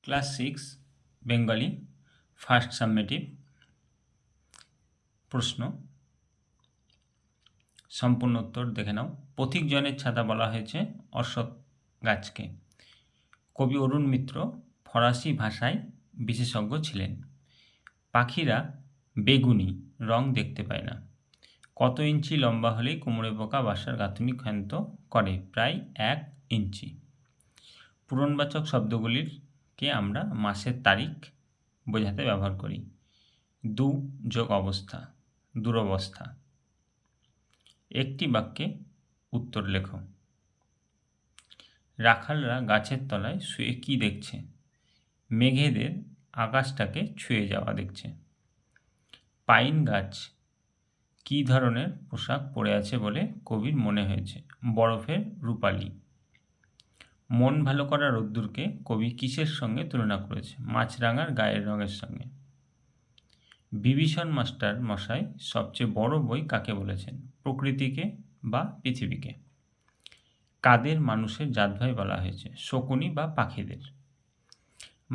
Class 6 Bengali first সাবমেটিভ প্রশ্ন সম্পূর্ণ উত্তর দেখে নাও। পথিকজনের ছাতা বলা হয়েছে অশ্বত্থ গাছকে। কবি অরুণ মিত্র ফরাসি ভাষায় বিশেষজ্ঞ ছিলেন। পাখিরা বেগুনি রং দেখতে পায় না। কত ইঞ্চি লম্বা হলেই কুমড়ে পোকা বাসার গাঁথুনি ক্ষান্ত করে? প্রায় 1 ইঞ্চি। পূরণবাচক শব্দগুলিকে আমরা মাসের তারিখ বোঝাতে ব্যবহার করি। দু যোগ অবস্থা, দুরবস্থা। একটি বাক্যে উত্তর লেখো। রাখালরা গাছের তলায় শুয়ে কি দেখছে? মেঘেদের আকাশটাকে ছুঁয়ে যাওয়া দেখছে। পাইন গাছ কী ধরনের পোশাক পরে আছে বলে কবির মনে হয়েছে? বরফের রূপালি। মন ভালো করা রোদ্দুরকে কবি কিসের সঙ্গে তুলনা করেছে? মাছরাঙার গায়ের রঙের সঙ্গে। বিভীষণ মাস্টার মশাই সবচেয়ে বড় বই কাকে বলেছেন? প্রকৃতিকে বা পৃথিবীকে। কাদের মানুষের জাতভাই বলা হয়েছে? শকুনি বা পাখিদের।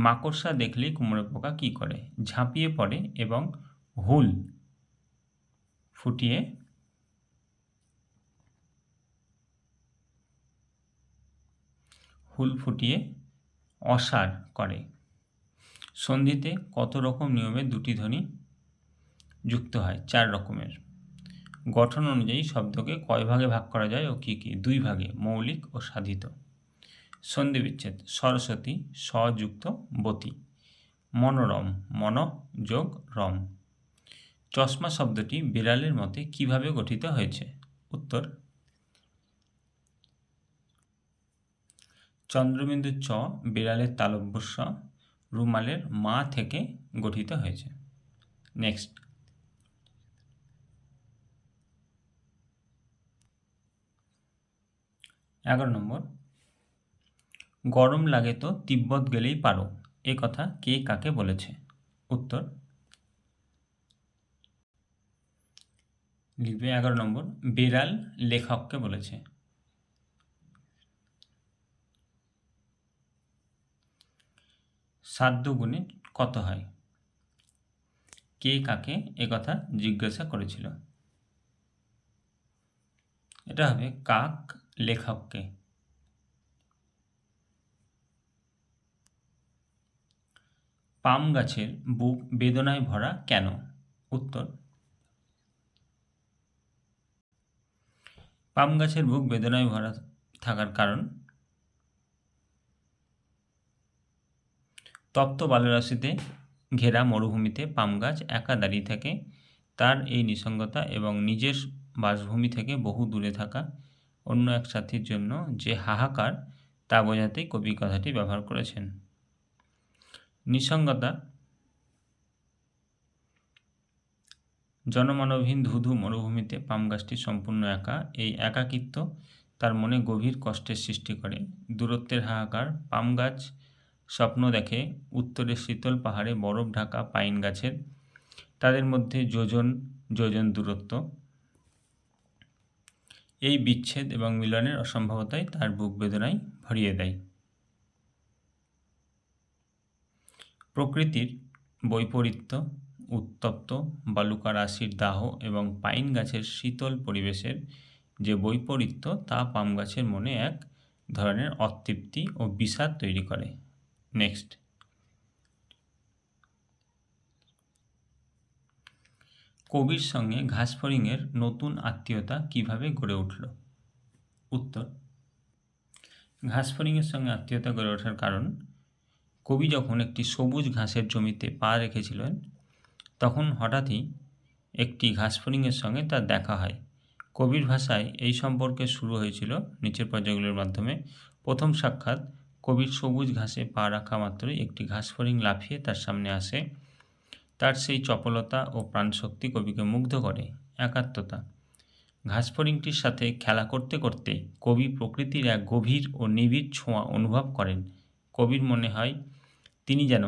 মাকড়সা দেখলেই কুমড়ো পোকা কী করে? ঝাঁপিয়ে পড়ে এবং হুল ফুটিয়ে অসার করে। সন্ধিতে কত রকম নিয়মে দুটি ধ্বনি যুক্ত হয়? 4 রকমের। গঠন অনুযায়ী শব্দকে কয় ভাগে ভাগ করা যায় ও কী কী? 2 ভাগে, মৌলিক ও সাধিত। সন্ধি বিচ্ছেদ। সরস্বতী যুক্ত বতী। মনোরম মন যোগ রম। চশমা শব্দটি বিড়ালের মতে কিভাবে গঠিত হয়েছে? উত্তর চন্দ্রবিন্দুর চ বিড়ালের তালব্য স রুমালের মা থেকে গঠিত হয়েছে। নেক্সট, 11 নম্বর। গরম লাগে তো তিব্বত গেলেই পারো, এ কথা কে কাকে বলেছে? উত্তর লিখবে 11 নম্বর। বিড়াল লেখককে বলেছে। সাত গুণে কত হয়? কে কাকে একথা জিজ্ঞাসা করেছিল? এটা হবে কাক লেখককে। পাম গাছের বুক বেদনায় ভরা কেন? উত্তর পাম গাছের বুক বেদনায় ভরা থাকার কারণ তপ্ত বালুরাশিতে ঘেরা মরুভূমিতে পাম গাছ একা দাঁড়িয়ে থাকে। তার এই নিসঙ্গতা এবং নিজের বাসভূমি থেকে বহু দূরে থাকা অন্য এক সাথীর জন্য যে হাহাকার, তা বোঝাতেই কবি কথাটি ব্যবহার করেছেন। নিসঙ্গতা জনমানবহীন ধুধু মরুভূমিতে পাম গাছটি সম্পূর্ণ একা। এই একাকিত্ব তার মনে গভীর কষ্টের সৃষ্টি করে। দূরত্বের হাহাকার। পাম গাছ স্বপ্ন দেখে উত্তরে শীতল পাহাড়ে বরফ ঢাকা পাইন গাছের, তাদের মধ্যে যোজন যোজন দূরত্ব। এই বিচ্ছেদ এবং মিলনের অসম্ভবতাই তার বুক বেদনায় ভরিয়ে দেয়। প্রকৃতির বৈপরীত্য, উত্তপ্ত বালুকা রাশির দাহ এবং পাইন গাছের শীতল পরিবেশের যে বৈপরীত্য, তা পাম গাছের মনে এক ধরনের অতৃপ্তি ও বিষাদ তৈরি করে। নেক্সট, কবির সঙ্গে ঘাসফড়িংয়ের নতুন আত্মীয়তা কিভাবে গড়ে উঠল? উত্তর ঘাসফড়িংয়ের সঙ্গে আত্মীয়তা গড়ে ওঠার কারণ, কবি যখন একটি সবুজ ঘাসের জমিতে পা রেখেছিলেন, তখন হঠাৎই একটি ঘাসফড়িংয়ের সঙ্গে তার দেখা হয়। কবির ভাষায় এই সম্পর্কে শুরু হয়েছিল নিচের পর্যায়গুলোর মাধ্যমে। প্রথম সাক্ষাৎ, কবির সবুজ ঘাসে পা রাখা মাত্রই একটি ঘাসফড়িং লাফিয়ে তার সামনে আসে। তার সেই চপলতা ও প্রাণশক্তি কবিকে মুগ্ধ করে। একাত্মতা। ঘাসফড়িংটির সাথে খেলা করতে করতে কবি প্রকৃতির এক গভীর ও নিবিড় ছোঁয়া অনুভব করেন। কবির মনে হয় তিনি যেন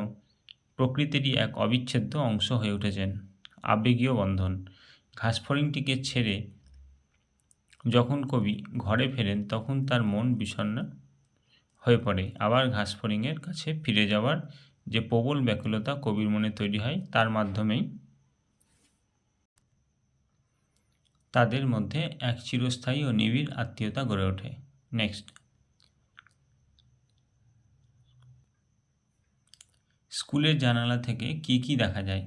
প্রকৃতিরই এক অবিচ্ছেদ্য অংশ হয়ে উঠেছেন। আবেগীয় বন্ধন। ঘাসফড়িংটিকে ছেড়ে যখন কবি ঘরে ফেরেন, তখন তার মন বিষণ্ণ হয়ে পড়ে। আবার ঘাসফড়িংয়ের কাছে ফিরে যাওয়ার যে প্রবল ব্যাকুলতা কবির মনে তৈরি হয়, তার মাধ্যমেই তাদের মধ্যে এক চিরস্থায়ী ও নিবিড় আত্মীয়তা গড়ে ওঠে। নেক্সট, স্কুলের জানালা থেকে কি কি দেখা যায়?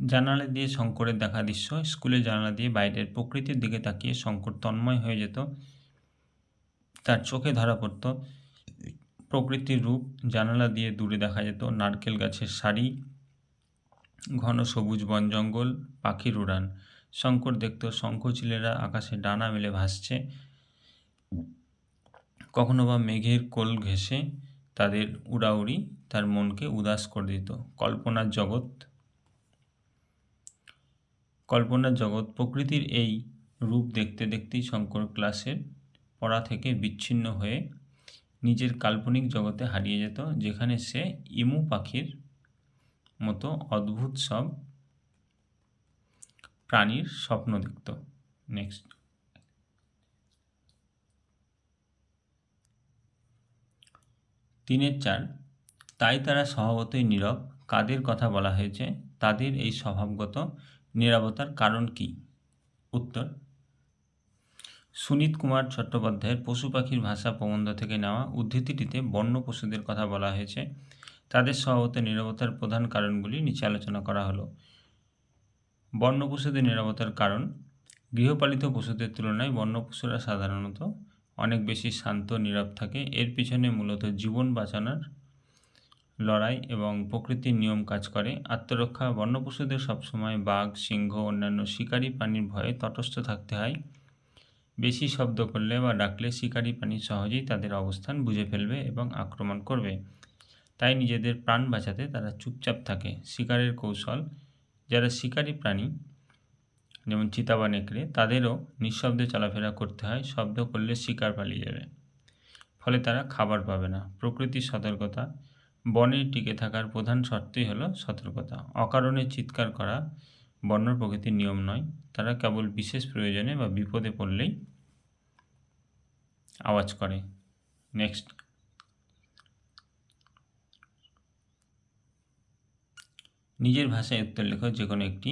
জানালা দিয়ে শঙ্করের দেখা দৃশ্য। স্কুলের জানালা দিয়ে বাইরের প্রকৃতির দিকে তাকিয়ে শঙ্কর তন্ময় হয়ে যেত। তার চোখে ধরা পড়ত প্রকৃতির রূপ। জানালা দিয়ে দূরে দেখা যেত নারকেল গাছের সারি, ঘন সবুজ বন জঙ্গল, পাখির উড়ান। শঙ্কর দেখত শঙ্খচিলেরা আকাশে ডানা মেলে ভাসছে, কখনো বা মেঘের কোল ঘেঁষে তাদের উড়াউড়ি তার মনকে উদাস করে দিত। কল্পনার জগৎ প্রকৃতির এই রূপ দেখতে দেখতেই শঙ্কর ক্লাসের পড়া থেকে বিচ্ছিন্ন হয়ে নিজের কাল্পনিক জগতে হারিয়ে যেত, যেখানে সে ইমু পাখির মতো অদ্ভুত সব প্রাণীর স্বপ্ন দেখত। নেক্সট, 3-4 তাই তারা স্বভাবতই নীরব। কাদের কথা বলা হয়েছে? তাদের এই স্বভাবগত নীরবতার কারণ কি? উত্তর, সুনীত কুমার চট্টোপাধ্যায়ের পশু পাখির ভাষা প্রবন্ধ থেকে নেওয়া উদ্ধৃতিটিতে বন্য পশুদের কথা বলা হয়েছে। তাদের স্বভাবত নীরবতার প্রধান কারণগুলি নিচে আলোচনা করা হলো। বন্য পশুদের নীরবতার কারণ: গৃহপালিত পশুদের তুলনায় বন্য পশুরা সাধারণত অনেক বেশি শান্ত, নীরব থাকে। এর পিছনে মূলত জীবন বাঁচানোর লড়াই এবং প্রকৃতির নিয়ম কাজ করে। আত্মরক্ষা: বন্য পশুদের সবসময় বাঘ, সিংহ, অন্যান্য শিকারী প্রাণীর ভয়ে তটস্থ থাকতে হয়। বেশি শব্দ করলে বা ডাকলে শিকারী প্রাণী সহজেই তাদের অবস্থান বুঝে ফেলবে এবং আক্রমণ করবে। তাই নিজেদের প্রাণ বাঁচাতে তারা চুপচাপ থাকে। শিকারের কৌশল: যারা শিকারী প্রাণী যেমন চিতা বা নেকড়ে, তাদেরও নিঃশব্দে চলাফেরা করতে হয়। শব্দ করলে শিকার পালিয়ে যাবে, ফলে তারা খাবার পাবে না। প্রকৃতির সতর্কতা: বনে টিকে থাকার প্রধান শর্তই হলো সতর্কতা। অকারণে চিৎকার করা বন্য প্রকৃতির নিয়ম নয়। তারা কেবল বিশেষ প্রয়োজনে বা বিপদে পড়লেই আওয়াজ করে। নেক্সট, নিজের ভাষায় উত্তর লেখো যে কোনো একটি।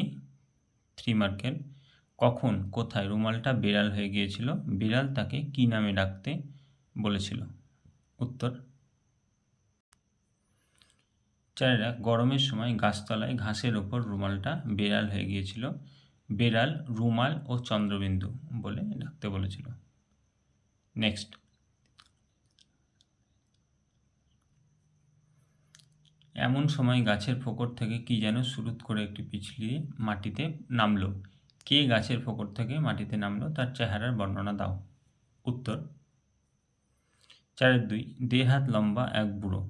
3 মার্কের। কখন, কোথায় রুমালটা বিড়াল হয়ে গিয়েছিল? বিড়াল তাকে কি নামে ডাকতে বলেছিল? উত্তর, 4 গরমের সময় গাছতলায় ঘাসের ওপর রুমালটা বিড়াল হয়ে গিয়েছিল। বিড়াল রুমাল ও চন্দ্রবিন্দু বলে ডাকতে বলেছিল। নেক্সট, এমন সময় গাছের ফোকর থেকে কি যেন সুরুৎ করে একটি পিছলিয়ে মাটিতে নামলো। কে গাছের ফোকর থেকে মাটিতে নামলো, তার চেহারার বর্ণনা দাও। উত্তর, 4-2 1.5 হাত লম্বা এক বুড়ো।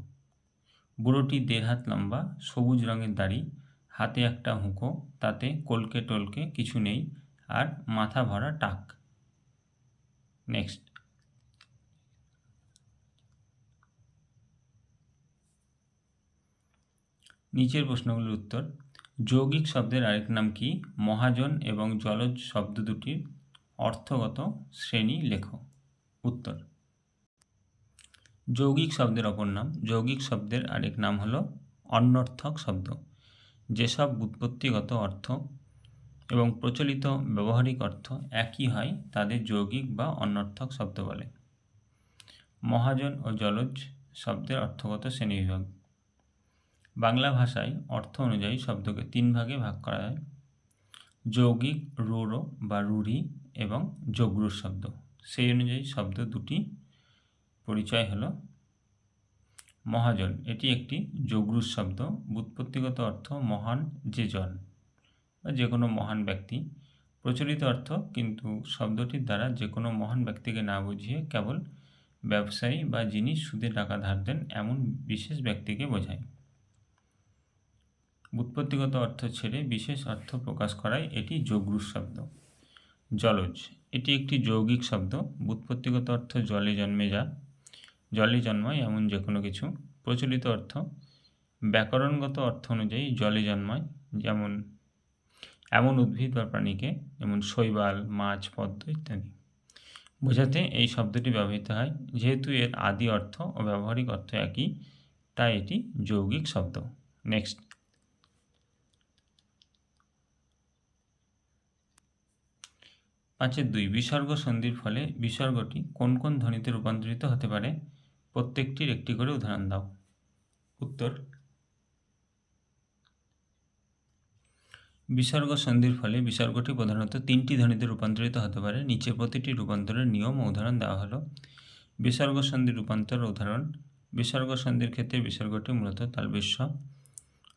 বুড়োটি 1.5 হাত লম্বা, সবুজ রঙের দাড়ি, হাতে একটা হুঁকো, তাতে কলকে টলকে কিছু নেই, আর মাথা ভরা টাক। নেক্সট, নিচের প্রশ্নগুলোর উত্তর। যৌগিক শব্দের আরেক নাম কি? মহাজন এবং জলজ শব্দ দুটির অর্থগত শ্রেণী লেখো। উত্তর, যৌগিক শব্দের অপর নাম। যৌগিক শব্দের আরেক নাম হলো অনর্থক শব্দ। যেসব ব্যুৎপত্তিগত অর্থ এবং প্রচলিত ব্যবহারিক অর্থ একই হয় তাদের যৌগিক বা অনর্থক শব্দ বলে। মহাজন ও জলজ শব্দের অর্থগত শ্রেণীবিভাগ: বাংলা ভাষায় অর্থ অনুযায়ী শব্দকে 3 ভাগে ভাগ করা হয়: যৌগিক, রূঢ় বা রূঢ়ি এবং যগ্রুর শব্দ। সেই অনুযায়ী শব্দ দুটি পরিচয় হলো। মহাজন, এটি একটি যগ্রুর শব্দ। ব্যুৎপত্তিগত অর্থ মহান যে জন বা যে কোনো মহান ব্যক্তি। প্রচলিত অর্থ কিন্তু শব্দটির দ্বারা যে কোনো মহান ব্যক্তিকে না বুঝিয়ে কেবল ব্যবসায়ী বা যিনি সুদে টাকা ধার দেন এমন বিশেষ ব্যক্তিকে বোঝায়। ব্যুৎপত্তিগত অর্থ ছেড়ে বিশেষ অর্থ প্রকাশ করায় এটি যগ্রুর শব্দ। জলজ, এটি একটি যৌগিক শব্দ। ব্যুৎপত্তিগত অর্থ জলে জন্মে যা, জলে জন্মায় এমন যে কোনো কিছু। প্রচলিত অর্থ ব্যাকরণগত অর্থ অনুযায়ী জলে জন্মায় যেমন এমন উদ্ভিদ বা প্রাণীকে, যেমন শৈবাল, মাছ, পদ্ম ইত্যাদি। বোঝাতে এই শব্দটি ব্যবহৃত হয়। যেহেতু এর আদি অর্থ ও ব্যবহারিক অর্থ একই, তাই এটি যৌগিক শব্দ। নেক্সট, 5-2 বিসর্গ সন্ধির ফলে বিসর্গটি কোন কোন ধ্বনিতে রূপান্তরিত হতে পারে? প্রত্যেকটির একটি করে উদাহরণ দাও। উত্তর, বিসর্গ সন্ধির ফলে বিসর্গটি প্রধানত 3টি ধ্বনিতে রূপান্তরিত হতে পারে। নিচে প্রতিটি রূপান্তরের নিয়ম ও উদাহরণ দেওয়া হলো। বিসর্গ সন্ধির রূপান্তর উদাহরণ: বিসর্গ সন্ধির ক্ষেত্রে বিসর্গটি মূলত তালব্য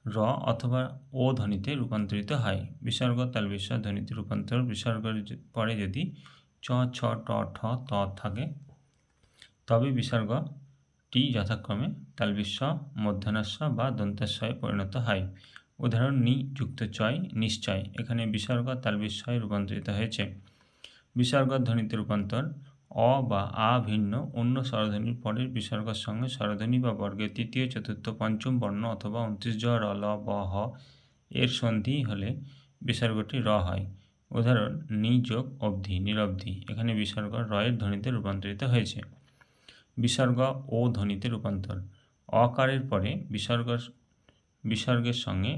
র অথবা ও ধ্বনিতে রূপান্তরিত হয়। বিসর্গ তালব্য ধ্বনিতে রূপান্তর: বিসর্গের পরে যদি চ, ছ, ট, ঠ, ত থাকে তবে বিসর্গটি যথাক্রমে তালব্য, মূর্ধন্যাস্ব বা দন্ত্যাস্বয়ে পরিণত হয়। উদাহরণ: নি যুক্ত চয়, নিশ্চয়। এখানে বিসর্গ তালব্যে রূপান্তরিত হয়েছে। বিসর্গ ধ্বনিতে রূপান্তর: অ বা আ ভিন্ন অন্য স্বরধ্বনির পরের বিসর্গের সঙ্গে স্বরধ্বনি বা বর্গের তৃতীয়, চতুর্থ, পঞ্চম বর্ণ অথবা 29 জ, র, ল, ব, হ এর সন্ধি হলে বিসর্গটি র হয়। উদাহরণ: নি যোগ অবধি, নিরবধি। এখানে বিসর্গ র এর ধ্বনিতে রূপান্তরিত হয়েছে। বিসর্গ ও ধ্বনিতে রূপান্তর: অকারের পরে বিসর্গের সঙ্গে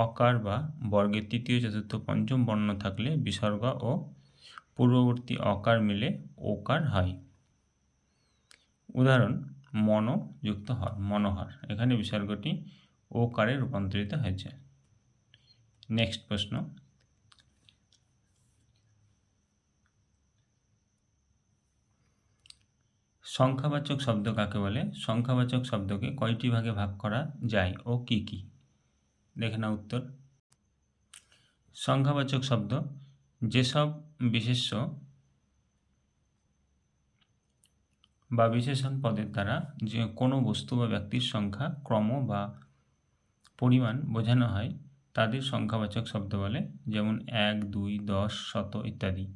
অকার বা বর্গের তৃতীয়, চতুর্থ, পঞ্চম বর্ণ থাকলে বিসর্গ ও পূর্ববর্তী অকার মিলে ওকার হয়। উদাহরণ: মন যুক্ত হর, মনোহর। এখানে বিসর্গটি ওকারে রূপান্তরিত হয়েছে। নেক্সট প্রশ্ন, সংখ্যাবাচক শব্দ কাকে বলে? সংখ্যাবাচক শব্দকে কয়টি ভাগে ভাগ করা যায় ও কি কি? দেখে নাও উত্তর। সংখ্যাবাচক শব্দ যেসব বিশেষ্য বা বিশেষণ পদের দ্বারা যে কোনো বস্তু বা ব্যক্তির সংখ্যা, ক্রম বা পরিমাণ বোঝানো হয় তাদের সংখ্যাবাচক শব্দ বলে। যেমন 1, 2, 10, 100 ইত্যাদি।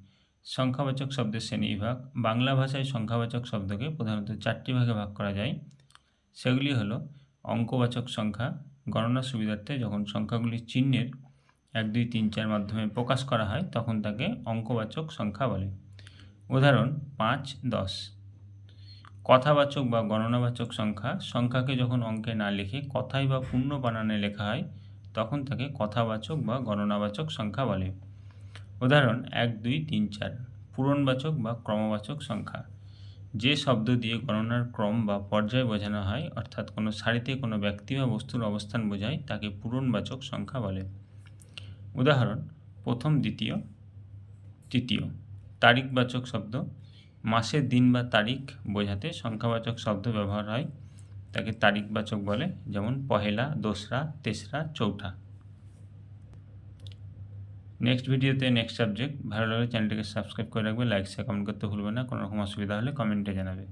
সংখ্যাবাচক শব্দের শ্রেণীবিভাগ: বাংলা ভাষায় সংখ্যাবাচক শব্দকে প্রধানত 4টি ভাগে ভাগ করা যায়। সেগুলি হলো: অঙ্কবাচক সংখ্যা: গণনার সুবিধার্থে যখন সংখ্যাগুলির চিহ্নের 1, 2, 3, 4 মাধ্যমে প্রকাশ করা হয় তখন তাকে অঙ্কবাচক সংখ্যা বলে। উদাহরণ: 5, 10। কথাবাচক বা গণনাবাচক সংখ্যা: সংখ্যাকে যখন অঙ্কে না লিখে কথায় বা পূর্ণ বানানে লেখা হয় তখন তাকে কথাবাচক বা গণনাবাচক সংখ্যা বলে। উদাহরণ: 1, 2, 3, 4। পূরণবাচক বা ক্রমবাচক সংখ্যা: যে শব্দ দিয়ে গণনার ক্রম বা পর্যায় বোঝানো হয়, অর্থাৎ কোনো সারিতে কোনো ব্যক্তি বা বস্তুর অবস্থান বোঝায়, তাকে পূরণবাচক সংখ্যা বলে। উদাহরণ: প্রথম, দ্বিতীয়, তৃতীয়। তারিখবাচক শব্দ: মাসের দিন বা তারিখ বোঝাতে সংখ্যাবাচক শব্দ ব্যবহার হয়, তাকে তারিখবাচক বলে। যেমন পহেলা, দোসরা, তেসরা, চৌঠা। নেক্সট ভিডিওতে নেক্সট সাবজেক্ট। ভালো লাগলে চ্যানেলটিকে সাবস্ক্রাইব করে রাখবে, লাইক শেয়ার কমেন্ট করতে ভুলবে না। কোনো রকম অসুবিধা হলে কমেন্টে জানাবে।